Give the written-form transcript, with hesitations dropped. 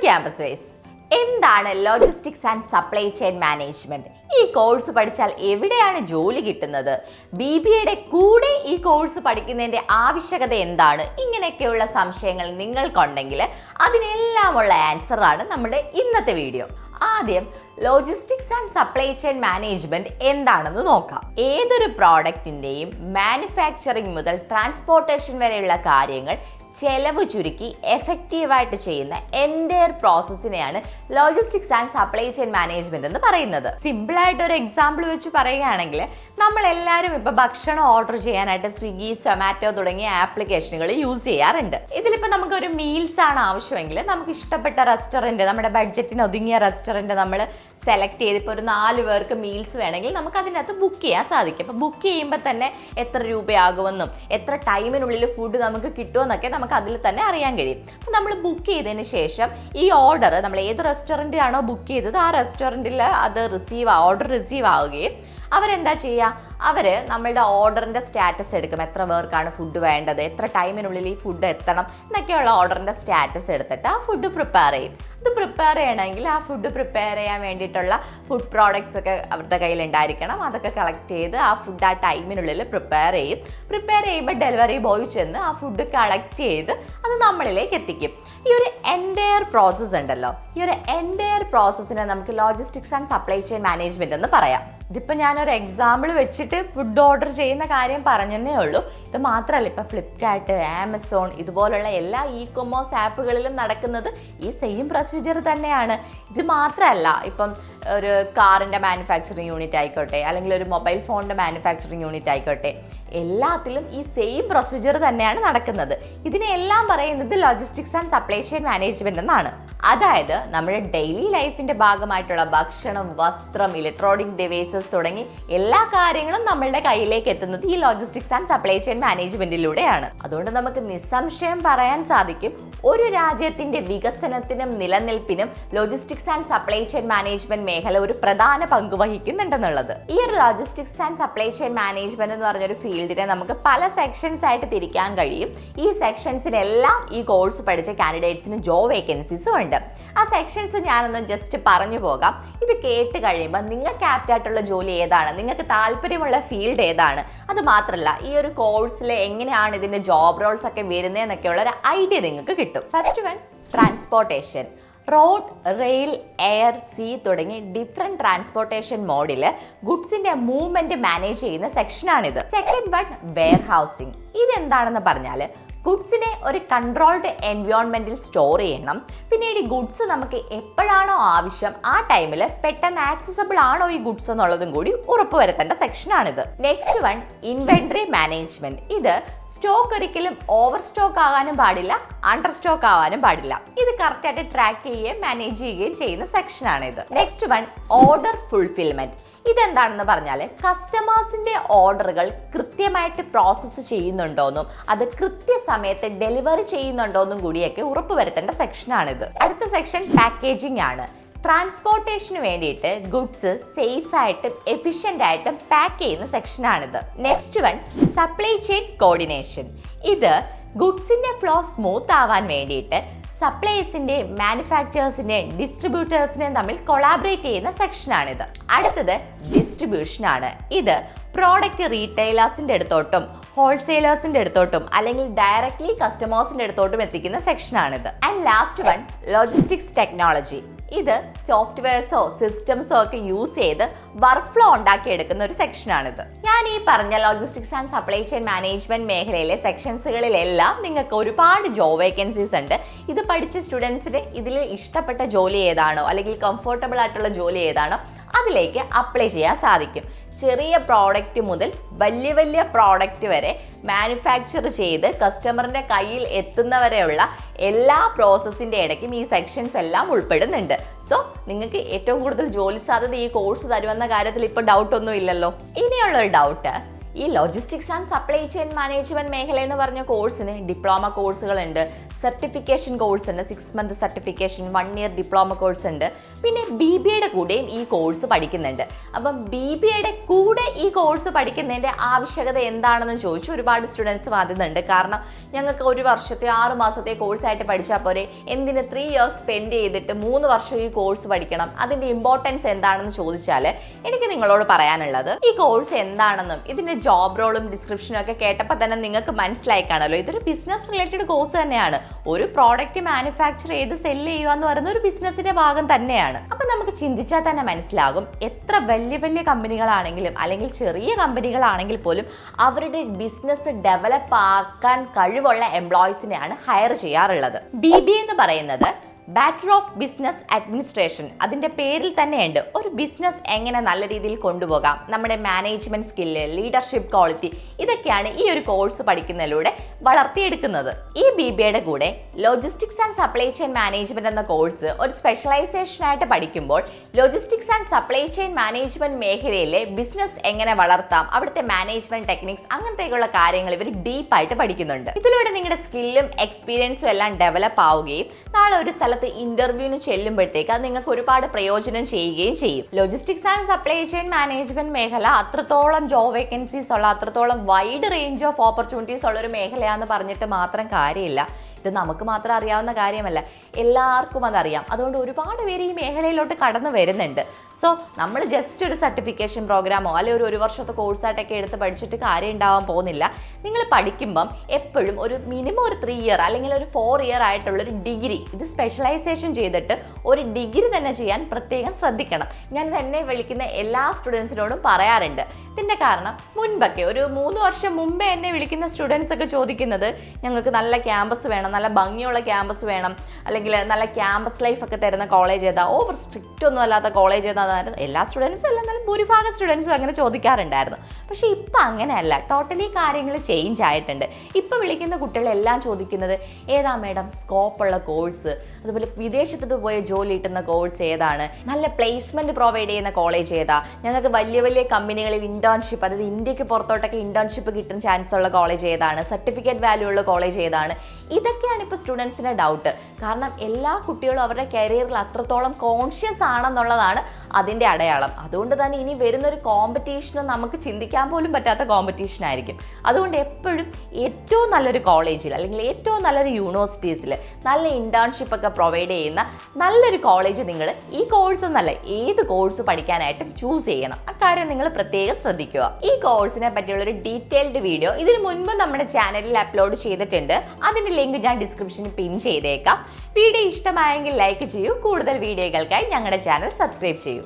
Campus ways. എന്താണ് logistics and supply chain management? ഈ course പഠിച്ചാൽ എവിടെയാണ് ജോലി കിട്ടുന്നത്? BBAയുടെ കൂടെ ഈ കോഴ്സ് പഠിക്കുന്നതിന്റെ ആവശ്യകത എന്താണ്? ഇങ്ങനെയൊക്കെയുള്ള സംശയങ്ങൾ നിങ്ങൾക്കുണ്ടെങ്കിൽ അതിനെല്ലാമുള്ള ആൻസറാണ് നമ്മുടെ ഇന്നത്തെ വീഡിയോ. ആദ്യം logistics and supply chain management എന്താണെന്ന് നോക്കാം. ഏതൊരു പ്രോഡക്റ്റിന്റെയും മാനുഫാക്ചറിങ് മുതൽ ട്രാൻസ്പോർട്ടേഷൻ വരെയുള്ള കാര്യങ്ങൾ ചെലവ് ചുരുക്കി എഫക്റ്റീവായിട്ട് ചെയ്യുന്ന എൻറ്റയർ പ്രോസസ്സിനെയാണ് logistics and supply chain management എന്ന് പറയുന്നത്. സിമ്പിൾ ആയിട്ട് ഒരു എക്സാമ്പിൾ വെച്ച് പറയുകയാണെങ്കിൽ നമ്മളെല്ലാവരും ഇപ്പോൾ ഭക്ഷണം ഓർഡർ ചെയ്യാനായിട്ട് സ്വിഗ്ഗി, സൊമാറ്റോ തുടങ്ങിയ ആപ്ലിക്കേഷനുകൾ യൂസ് ചെയ്യാറുണ്ട്. ഇതിലിപ്പോൾ നമുക്കൊരു മീൽസ് ആണ് ആവശ്യമെങ്കിൽ നമുക്ക് ഇഷ്ടപ്പെട്ട റെസ്റ്റോറൻറ്റ്, നമ്മുടെ ബഡ്ജറ്റിന് ഒതുങ്ങിയ റെസ്റ്റോറൻറ്റ് നമ്മൾ സെലക്ട് ചെയ്ത് ഇപ്പോൾ ഒരു 4 പേർക്ക് മീൽസ് വേണമെങ്കിൽ നമുക്ക് അതിനകത്ത് ബുക്ക് ചെയ്യാൻ സാധിക്കും. അപ്പോൾ ബുക്ക് ചെയ്യുമ്പോൾ തന്നെ എത്ര രൂപയാകുമെന്നും എത്ര ടൈമിനുള്ളിൽ ഫുഡ് നമുക്ക് കിട്ടുമെന്നൊക്കെ നമുക്ക് അതിൽ തന്നെ അറിയാൻ കഴിയും. അപ്പോൾ നമ്മൾ ബുക്ക് ചെയ്തതിന് ശേഷം ഈ ഓർഡർ നമ്മൾ ഏത് റെസ്റ്റോറൻറ്റിലാണോ ബുക്ക് ചെയ്തത് ആ റെസ്റ്റോറൻറ്റിൽ അത് ഓർഡർ റിസീവ് ആവുകയും അവരെന്താ ചെയ്യുക, അവർ നമ്മളുടെ ഓർഡറിൻ്റെ സ്റ്റാറ്റസ് എടുക്കും. എത്ര പേർക്കാണ് ഫുഡ് വേണ്ടത്, എത്ര ടൈമിനുള്ളിൽ ഈ ഫുഡ് എത്തണം എന്നൊക്കെയുള്ള ഓർഡറിൻ്റെ സ്റ്റാറ്റസ് എടുത്തിട്ട് ആ ഫുഡ് പ്രിപ്പയർ ചെയ്യും. ഇത് പ്രിപ്പയർ ചെയ്യണമെങ്കിൽ ആ ഫുഡ് പ്രിപ്പയർ ചെയ്യാൻ വേണ്ടിയിട്ടുള്ള ഫുഡ് പ്രോഡക്ട്സ് ഒക്കെ അവരുടെ കയ്യിൽ ഉണ്ടായിരിക്കണം. അതൊക്കെ കളക്ട് ചെയ്ത് ആ ഫുഡ് ആ ടൈമിനുള്ളിൽ പ്രിപ്പയർ ചെയ്യും. പ്രിപ്പയർ ചെയ്യുമ്പോൾ ഡെലിവറി ബോയ് ചെന്ന് ആ ഫുഡ് കളക്ട് ചെയ്ത് അത് നമ്മളിലേക്ക് എത്തിക്കും. ഈ ഒരു എൻറ്റയർ പ്രോസസ്സ് ഉണ്ടല്ലോ, ഈ ഒരു എൻറ്റയർ പ്രോസസ്സിനെ നമുക്ക് logistics and supply chain management എന്ന് പറയാം. ഇതിപ്പോൾ ഞാനൊരു എക്സാമ്പിൾ വെച്ചിട്ട് ഫുഡ് ഓർഡർ ചെയ്യുന്ന കാര്യം പറഞ്ഞതേ ഉള്ളൂ. ഇത് മാത്രമല്ല, ഇപ്പോൾ ഫ്ലിപ്കാർട്ട്, ആമസോൺ ഇതുപോലുള്ള എല്ലാ കൊമേഴ്സ് ആപ്പുകളിലും നടക്കുന്നത് ഈ സെയിം പ്രൊസീജിയർ തന്നെയാണ്. ഇത് മാത്രമല്ല, ഇപ്പം ഒരു കാറിൻ്റെ മാനുഫാക്ചറിങ് യൂണിറ്റ് ആയിക്കോട്ടെ, അല്ലെങ്കിൽ ഒരു മൊബൈൽ ഫോണിൻ്റെ മാനുഫാക്ചറിങ് യൂണിറ്റ് ആയിക്കോട്ടെ, എല്ലാത്തിലും ഈ സെയിം പ്രൊസീജിയർ തന്നെയാണ് നടക്കുന്നത്. ഇതിനെല്ലാം പറയുന്നത് logistics and supply chain management എന്നാണ്. അതായത് നമ്മുടെ ഡെയിലി ലൈഫിന്റെ ഭാഗമായിട്ടുള്ള ഭക്ഷണം, വസ്ത്രം, ഇലക്ട്രോണിക് ഡിവൈസസ് തുടങ്ങി എല്ലാ കാര്യങ്ങളും നമ്മളുടെ കയ്യിലേക്ക് എത്തുന്നത് ഈ ലോജിസ്റ്റിക്സ് ആൻഡ് സപ്ലൈ ചെയിൻ മാനേജ്മെന്റിലൂടെയാണ്. അതുകൊണ്ട് നമുക്ക് നിസ്സംശയം പറയാൻ സാധിക്കും, ഒരു രാജ്യത്തിന്റെ വികസനത്തിനും നിലനിൽപ്പിനും logistics and supply chain management മേഖല ഒരു പ്രധാന പങ്ക് വഹിക്കുന്നുണ്ടെന്നുള്ളത്. ഈ ഒരു logistics and supply chain management എന്ന് പറഞ്ഞൊരു ഫീൽഡിനെ നമുക്ക് പല സെക്ഷൻസ് ആയിട്ട് തിരിക്കാൻ കഴിയും. ഈ സെക്ഷൻസിനെല്ലാം ഈ കോഴ്സ് പഠിച്ച കാൻഡിഡേറ്റ്സിന് ജോബ് വേക്കൻസീസും ഉണ്ട്. ആ സെക്ഷൻസ് ഞാനൊന്ന് ജസ്റ്റ് പറഞ്ഞു പോകാം. ഇത് കേട്ട് കഴിയുമ്പോൾ നിങ്ങൾക്ക് ആപ്റ്റ് ആയിട്ടുള്ള ജോലി ഏതാണ്, നിങ്ങൾക്ക് താല്പര്യമുള്ള ഫീൽഡ് ഏതാണ്, അത് മാത്രമല്ല ഈ ഒരു കോഴ്സിൽ എങ്ങനെയാണ് ഇതിന്റെ ജോബ് റോൾസ് ഒക്കെ വരുന്നതെന്നൊക്കെയുള്ള ഒരു ഐഡിയ നിങ്ങൾക്ക് കിട്ടും. First one, transportation. Road, rail, air, sea തുടങ്ങി ഡിഫറെന്റ് ട്രാൻസ്പോർട്ടേഷൻ മോഡിൽ ഗുഡ്സിന്റെ മൂവ്മെന്റ് മാനേജ് ചെയ്യുന്ന സെക്ഷനാണിത്. Second one, warehousing. ഇതെന്താണെന്ന് പറഞ്ഞാൽ ഗുഡ്സിനെ ഒരു കൺട്രോൾഡ് എൻവയോൺമെന്റിൽ സ്റ്റോർ ചെയ്യണം. പിന്നീട് ഈ ഗുഡ്സ് നമുക്ക് എപ്പോഴാണോ ആവശ്യം ആ ടൈമിൽ പെട്ടെന്ന് ആക്സസിബിൾ ആണോ ഈ ഗുഡ്സ് എന്നുള്ളതും കൂടി ഉറപ്പുവരുത്തേണ്ട സെക്ഷനാണിത്. Next one, inventory management. ഇത് സ്റ്റോക്ക് ഒരിക്കലും ഓവർ സ്റ്റോക്ക് ആകാനും പാടില്ല, അണ്ടർ സ്റ്റോക്ക് ആവാനും പാടില്ല. ഇത് കറക്റ്റായിട്ട് ട്രാക്ക് ചെയ്യുകയും മാനേജ് ചെയ്യുകയും ചെയ്യുന്ന സെക്ഷനാണിത്. Next one, order fulfilment. ഇതെന്താണെന്ന് പറഞ്ഞാൽ കസ്റ്റമേഴ്സിന്റെ ഓർഡറുകൾ കൃത്യമായിട്ട് പ്രോസസ്സ് ചെയ്യുന്നുണ്ടോന്നും അത് കൃത്യസമയത്ത് ഡെലിവറി ചെയ്യുന്നുണ്ടോന്നും കൂടിയൊക്കെ ഉറപ്പുവരുത്തേണ്ട സെക്ഷനാണിത്. അടുത്ത സെക്ഷൻ പാക്കേജിംഗ് ആണ്. ട്രാൻസ്പോർട്ടേഷന് വേണ്ടിയിട്ട് ഗുഡ്സ് സേഫ് ആയിട്ടും എഫിഷ്യൻ്റ് ആയിട്ടും പാക്ക് ചെയ്യുന്ന സെക്ഷനാണിത്. Next one, supply chain coordination. ഇത് ഗുഡ്സിന്റെ ഫ്ലോ സ്മൂത്ത് ആവാൻ വേണ്ടിയിട്ട് സപ്ലൈസിന്റെ, മാനുഫാക്ചേഴ്സിന്റെ, ഡിസ്ട്രിബ്യൂട്ടേഴ്സിനെ തമ്മിൽ കൊളാബറേറ്റ് ചെയ്യുന്ന സെക്ഷനാണിത്. അടുത്തത് ഡിസ്ട്രിബ്യൂഷൻ ആണ്. ഇത് പ്രോഡക്റ്റ് റീറ്റെയിലേഴ്സിന്റെ അടുത്തോട്ടും ഹോൾസെയിലേഴ്സിന്റെ അടുത്തോട്ടും അല്ലെങ്കിൽ ഡയറക്ട്ലി കസ്റ്റമേഴ്സിന്റെ അടുത്തോട്ടും എത്തിക്കുന്ന സെക്ഷനാണിത്. And last one, logistics technology. ഇത് സോഫ്റ്റ്വെയർസോ സിസ്റ്റംസോ ഒക്കെ യൂസ് ചെയ്ത് വർക്ക് ഫ്ലോ ഉണ്ടാക്കിയെടുക്കുന്ന ഒരു സെക്ഷനാണിത്. ഞാൻ ഈ പറഞ്ഞ logistics and supply chain management മേഖലയിലെ സെക്ഷൻസുകളിലെല്ലാം നിങ്ങൾക്ക് ഒരുപാട് ജോബ് വേക്കൻസീസ് ഉണ്ട്. ഇത് പഠിച്ച സ്റ്റുഡൻസിന് ഇതിൽ ഇഷ്ടപ്പെട്ട ജോലി ഏതാണോ അല്ലെങ്കിൽ കംഫർട്ടബിൾ ആയിട്ടുള്ള ജോലി ഏതാണോ അതിലേക്ക് അപ്ലൈ ചെയ്യാൻ സാധിക്കും. ചെറിയ പ്രോഡക്റ്റ് മുതൽ വലിയ വലിയ പ്രോഡക്റ്റ് വരെ മാനുഫാക്ചർ ചെയ്ത് കസ്റ്റമറിൻ്റെ കയ്യിൽ എത്തുന്നവരെയുള്ള എല്ലാ പ്രോസസ്സിൻ്റെ ഇടയ്ക്കും ഈ സെക്ഷൻസ് എല്ലാം ഉൾപ്പെടുന്നുണ്ട്. സോ നിങ്ങൾക്ക് ഏറ്റവും കൂടുതൽ ജോലി സാധ്യത ഈ കോഴ്സ് തരുമെന്ന കാര്യത്തിൽ ഇപ്പോൾ ഡൗട്ടൊന്നും ഇല്ലല്ലോ. ഇനിയുള്ളൊരു ഡൗട്ട്, ഈ logistics and supply chain management മേഖല എന്ന് പറഞ്ഞ കോഴ്സിന് ഡിപ്ലോമ കോഴ്സുകളുണ്ട്, സർട്ടിഫിക്കേഷൻ കോഴ്സ് ഉണ്ട്, 6 month certification, 1 year diploma course ഉണ്ട്. പിന്നെ BBAയുടെ കൂടെയും ഈ കോഴ്സ് പഠിക്കുന്നുണ്ട്. അപ്പം BBAയുടെ കൂടെ ഈ കോഴ്സ് പഠിക്കുന്നതിൻ്റെ ആവശ്യകത എന്താണെന്ന് ചോദിച്ചു ഒരുപാട് സ്റ്റുഡൻസ് വാദിക്കുന്നുണ്ട്. കാരണം ഞങ്ങൾക്ക് ഒരു വർഷത്തെ 6 മാസത്തെ കോഴ്സായിട്ട് പഠിച്ചാൽ പോരെ, എന്തിന് 3 years സ്പെൻഡ് ചെയ്തിട്ട് 3 വർഷം ഈ കോഴ്സ് പഠിക്കണം, അതിൻ്റെ ഇമ്പോർട്ടൻസ് എന്താണെന്ന് ചോദിച്ചാൽ എനിക്ക് നിങ്ങളോട് പറയാനുള്ളത്, ഈ കോഴ്സ് എന്താണെന്നും ഇതിൻ്റെ ജോബ് റോളും ഡിസ്ക്രിപ്ഷനും ഒക്കെ കേട്ടപ്പോൾ തന്നെ നിങ്ങൾക്ക് മനസ്സിലായി കാണുമല്ലോ, ഇതൊരു ബിസിനസ് റിലേറ്റഡ് കോഴ്സ് തന്നെയാണ്. ഒരു പ്രോഡക്റ്റ് മാനുഫാക്ചർ ചെയ്ത് സെല്ല് ചെയ്യുക എന്ന് പറയുന്ന ഒരു ബിസിനസിന്റെ ഭാഗം തന്നെയാണ്. അപ്പൊ നമുക്ക് ചിന്തിച്ചാൽ തന്നെ മനസ്സിലാകും, എത്ര വലിയ വലിയ കമ്പനികളാണെങ്കിലും അല്ലെങ്കിൽ ചെറിയ കമ്പനികളാണെങ്കിൽ പോലും അവരുടെ ബിസിനസ് ഡെവലപ്പ് ആക്കാൻ കഴിവുള്ള എംപ്ലോയീസിനെയാണ് ഹയർ ചെയ്യാറുള്ളത്. BBA എന്ന് പറയുന്നത് ബാച്ചലർ ഓഫ് ബിസിനസ് അഡ്മിനിസ്ട്രേഷൻ, അതിൻ്റെ പേരിൽ തന്നെയുണ്ട്. ഒരു ബിസിനസ് എങ്ങനെ നല്ല രീതിയിൽ കൊണ്ടുപോകാം, നമ്മുടെ മാനേജ്മെന്റ് സ്കില്ല്, ലീഡർഷിപ്പ് ക്വാളിറ്റി, ഇതൊക്കെയാണ് ഈ ഒരു കോഴ്സ് പഠിക്കുന്നതിലൂടെ വളർത്തിയെടുക്കുന്നത്. ഈ BBAയുടെ കൂടെ logistics and supply chain management എന്ന കോഴ്സ് ഒരു സ്പെഷ്യലൈസേഷൻ ആയിട്ട് പഠിക്കുമ്പോൾ logistics and supply chain management മേഖലയിലെ ബിസിനസ് എങ്ങനെ വളർത്താം, അവിടുത്തെ മാനേജ്മെന്റ് ടെക്നിക്സ്, അങ്ങനത്തെയുള്ള കാര്യങ്ങൾ ഇവർ ഡീപ്പായിട്ട് പഠിക്കുന്നുണ്ട്. ഇതിലൂടെ നിങ്ങളുടെ സ്കില്ലും എക്സ്പീരിയൻസും എല്ലാം ഡെവലപ്പ് ആവുകയും നാളെ ഒരു ഇന്റർവ്യൂവിന് ചെല്ലുമ്പോഴത്തേക്ക് അത് നിങ്ങൾക്ക് ഒരുപാട് പ്രയോജനം ചെയ്യുകയും ചെയ്യും. Logistics and supply chain management മേഖല അത്രത്തോളം ജോബ് വേക്കൻസീസ് ഉള്ള, അത്രത്തോളം വൈഡ് റേഞ്ച് ഓഫ് ഓപ്പർച്യൂണിറ്റീസ് ഉള്ള ഒരു മേഖലയാണെന്ന് പറഞ്ഞിട്ട് മാത്രം കാര്യമില്ല. ഇത് നമുക്ക് മാത്രം അറിയാവുന്ന കാര്യമല്ല, എല്ലാവർക്കും അതറിയാം. അതുകൊണ്ട് ഒരുപാട് പേര് ഈ മേഖലയിലോട്ട് കടന്നു വരുന്നുണ്ട്. സോ നമ്മൾ ജസ്റ്റ് ഒരു സർട്ടിഫിക്കേഷൻ പ്രോഗ്രാമോ അല്ലെങ്കിൽ ഒരു വർഷത്തെ കോഴ്സായിട്ടൊക്കെ എടുത്ത് പഠിച്ചിട്ട് കാര്യം ഉണ്ടാവാൻ പോകുന്നില്ല. നിങ്ങൾ പഠിക്കുമ്പം എപ്പോഴും ഒരു മിനിമം ഒരു 3 year അല്ലെങ്കിൽ ഒരു 4 year ആയിട്ടുള്ളൊരു ഡിഗ്രി, ഇത് സ്പെഷ്യലൈസേഷൻ ചെയ്തിട്ട് ഒരു ഡിഗ്രി തന്നെ ചെയ്യാൻ പ്രത്യേകം ശ്രദ്ധിക്കണം. ഞാൻ തന്നെ വിളിക്കുന്ന എല്ലാ സ്റ്റുഡൻസിനോടും പറയാറുണ്ട്. ഇതിൻ്റെ കാരണം മുൻപൊക്കെ ഒരു 3 വർഷം മുമ്പേ എന്നെ വിളിക്കുന്ന സ്റ്റുഡൻസ് ഒക്കെ ചോദിക്കുന്നത്, ഞങ്ങൾക്ക് നല്ല ക്യാമ്പസ് വേണം, നല്ല ഭംഗിയുള്ള ക്യാമ്പസ് വേണം, അല്ലെങ്കിൽ നല്ല ക്യാമ്പസ് ലൈഫ് ഒക്കെ തരുന്ന കോളേജ് ഏതാ, ഓവർ സ്ട്രിക്റ്റ് ഒന്നും അല്ലാത്ത കോളേജ് ഏതാ. എല്ലാ സ്റ്റുഡൻസും അല്ല, എന്നാലും ഭൂരിഭാഗം സ്റ്റുഡൻസും അങ്ങനെ ചോദിക്കാറുണ്ടായിരുന്നു. പക്ഷേ ഇപ്പം അങ്ങനെയല്ല, ടോട്ടലി കാര്യങ്ങൾ ചേഞ്ച് ആയിട്ടുണ്ട്. ഇപ്പം വിളിക്കുന്ന കുട്ടികളെല്ലാം ചോദിക്കുന്നത്, ഏതാ മേഡം സ്കോപ്പുള്ള കോഴ്സ്, അതുപോലെ വിദേശത്ത് പോയി ജോലി കിട്ടുന്ന കോഴ്സ് ഏതാണ്, നല്ല പ്ലേസ്മെന്റ് പ്രൊവൈഡ് ചെയ്യുന്ന കോളേജ് ഏതാ, ഞങ്ങൾക്ക് വലിയ വലിയ കമ്പനികളിൽ ഇന്റേൺഷിപ്പ്, അതായത് ഇന്ത്യക്ക് പുറത്തോട്ടൊക്കെ ഇന്റേൺഷിപ്പ് കിട്ടുന്ന ചാൻസ് ഉള്ള കോളേജ് ഏതാണ്, സർട്ടിഫിക്കറ്റ് വാല്യൂ ഉള്ള കോളേജ് ഏതാണ്. ഇതൊക്കെയാണ് ഇപ്പോൾ സ്റ്റുഡൻസിൻ്റെ ഡൗട്ട്. കാരണം എല്ലാ കുട്ടികളും അവരുടെ കരിയറിൽ അത്രത്തോളം കോൺഷ്യസ് ആണെന്നുള്ളതാണ് അതിൻ്റെ അടയാളം. അതുകൊണ്ട് തന്നെ ഇനി വരുന്നൊരു കോമ്പറ്റീഷനും നമുക്ക് ചിന്തിക്കാൻ പോലും പറ്റാത്ത കോമ്പറ്റീഷൻ ആയിരിക്കും. അതുകൊണ്ട് എപ്പോഴും ഏറ്റവും നല്ലൊരു കോളേജിൽ അല്ലെങ്കിൽ ഏറ്റവും നല്ലൊരു യൂണിവേഴ്സിറ്റീസിൽ നല്ല ഇന്റേൺഷിപ്പ് ഒക്കെ പ്രൊവൈഡ് ചെയ്യുന്ന നല്ലൊരു കോളേജ് നിങ്ങൾ ഈ കോഴ്സ് എന്നല്ല ഏത് കോഴ്സ് പഠിക്കാനായിട്ടും ചൂസ് ചെയ്യണം. അക്കാര്യം നിങ്ങൾ പ്രത്യേകം ശ്രദ്ധിക്കുക. ഈ കോഴ്സിനെ പറ്റിയുള്ളൊരു ഡീറ്റെയിൽഡ് വീഡിയോ ഇതിന് മുൻപ് നമ്മുടെ ചാനലിൽ അപ്ലോഡ് ചെയ്തിട്ടുണ്ട്. അതിൻ്റെ ലിങ്ക് ഞാൻ ഡിസ്ക്രിപ്ഷനിൽ പിൻ ചെയ്തേക്കാം. വീഡിയോ ഇഷ്ടമായെങ്കിൽ ലൈക്ക് ചെയ്യൂ. കൂടുതൽ വീഡിയോകൾക്കായി ഞങ്ങളുടെ ചാനൽ സബ്സ്ക്രൈബ് ചെയ്യൂ.